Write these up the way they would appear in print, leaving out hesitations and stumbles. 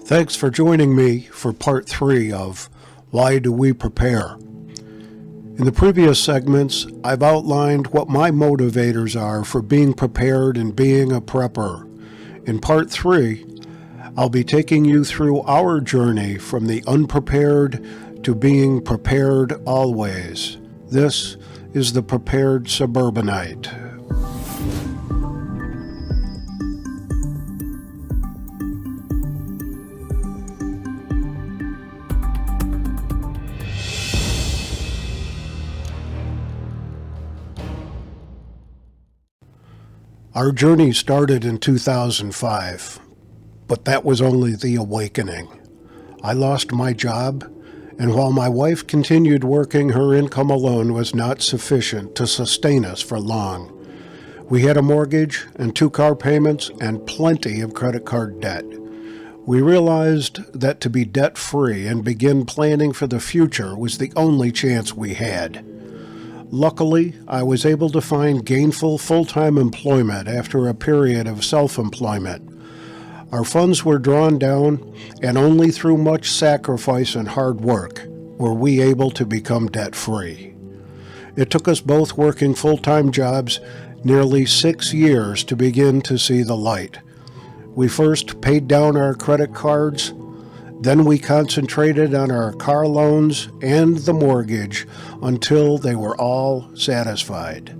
Thanks for joining me for part 3 of Why Do We Prepare? In the previous segments, I've outlined what my motivators are for being prepared and being a prepper. In part 3, I'll be taking you through our journey from the unprepared to being prepared always. This is the Prepared Suburbanite. Our journey started in 2005, but that was only the awakening. I lost my job, and while my wife continued working, her income alone was not sufficient to sustain us for long. We had a mortgage and 2 car payments and plenty of credit card debt. We realized that to be debt-free and begin planning for the future was the only chance we had. Luckily, I was able to find gainful full-time employment after a period of self-employment. Our funds were drawn down, and only through much sacrifice and hard work were we able to become debt-free. It took us both working full-time jobs nearly 6 years to begin to see the light. We first paid down our credit cards. Then we concentrated on our car loans and the mortgage until they were all satisfied.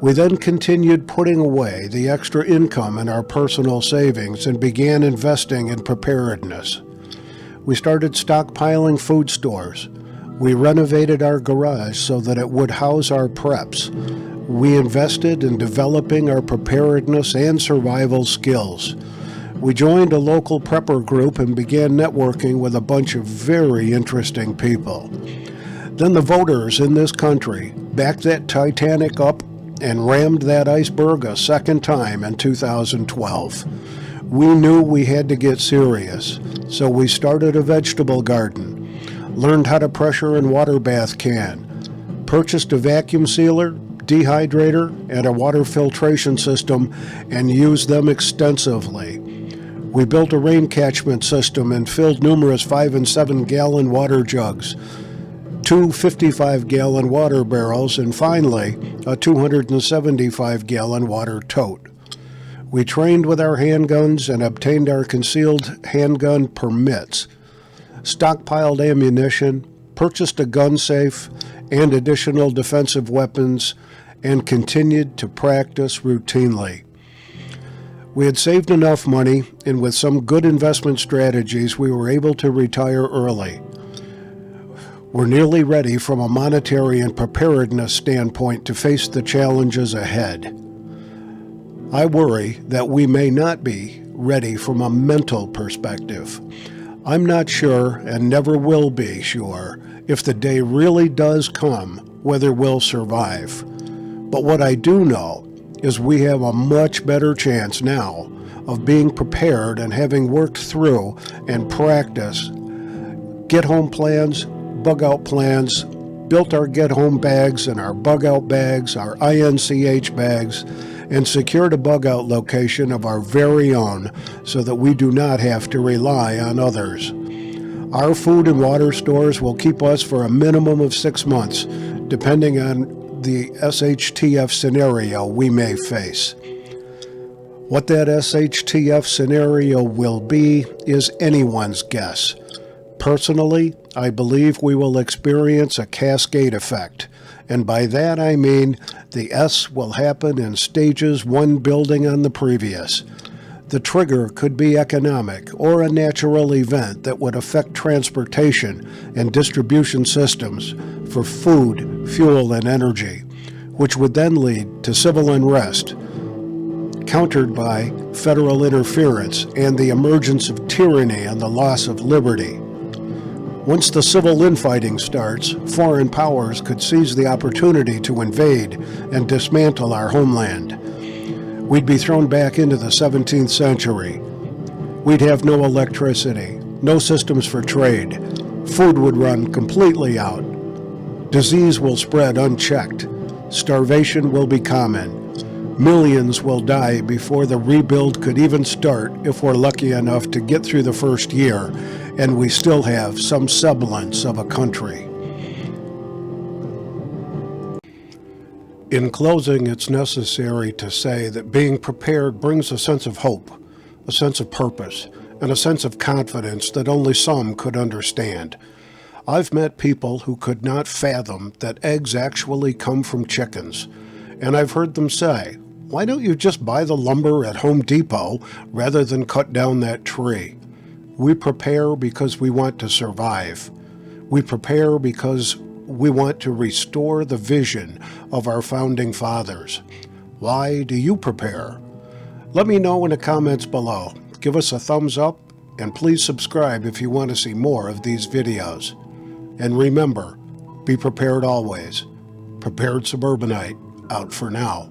We then continued putting away the extra income in our personal savings and began investing in preparedness. We started stockpiling food stores. We renovated our garage so that it would house our preps. We invested in developing our preparedness and survival skills. We joined a local prepper group and began networking with a bunch of very interesting people. Then the voters in this country backed that Titanic up and rammed that iceberg a second time in 2012. We knew we had to get serious, so we started a vegetable garden, learned how to pressure and water bath can, purchased a vacuum sealer, dehydrator, and a water filtration system, and used them extensively. We built a rain catchment system and filled numerous 5- and 7-gallon water jugs, 2 55-gallon water barrels, and finally, a 275-gallon water tote. We trained with our handguns and obtained our concealed handgun permits, stockpiled ammunition, purchased a gun safe and additional defensive weapons, and continued to practice routinely. We had saved enough money, and with some good investment strategies, we were able to retire early. We're nearly ready from a monetary and preparedness standpoint to face the challenges ahead. I worry that we may not be ready from a mental perspective. I'm not sure, and never will be sure, if the day really does come, whether we'll survive. But what I do know is we have a much better chance now of being prepared and having worked through and practiced get-home plans, bug-out plans, built our get-home bags and our bug-out bags, our INCH bags, and secured a bug-out location of our very own so that we do not have to rely on others. Our food and water stores will keep us for a minimum of 6 months, depending on the SHTF scenario we may face. What that SHTF scenario will be is anyone's guess. Personally, I believe we will experience a cascade effect, and by that I mean the S will happen in stages, one building on the previous. The trigger could be economic or a natural event that would affect transportation and distribution systems for food, fuel, and energy, which would then lead to civil unrest, countered by federal interference and the emergence of tyranny and the loss of liberty. Once the civil infighting starts, foreign powers could seize the opportunity to invade and dismantle our homeland. We'd be thrown back into the 17th century. We'd have no electricity, no systems for trade. Food would run completely out. Disease will spread unchecked. Starvation will be common. Millions will die before the rebuild could even start if we're lucky enough to get through the first year and we still have some semblance of a country. In closing, it's necessary to say that being prepared brings a sense of hope, a sense of purpose, and a sense of confidence that only some could understand. I've met people who could not fathom that eggs actually come from chickens, and I've heard them say, "Why don't you just buy the lumber at Home Depot rather than cut down that tree?" We prepare because we want to survive. We prepare because we want to restore the vision of our founding fathers. Why do you prepare? Let me know in the comments below. Give us a thumbs up, and please subscribe if you want to see more of these videos. And remember, be prepared always. Prepared Suburbanite, out for now.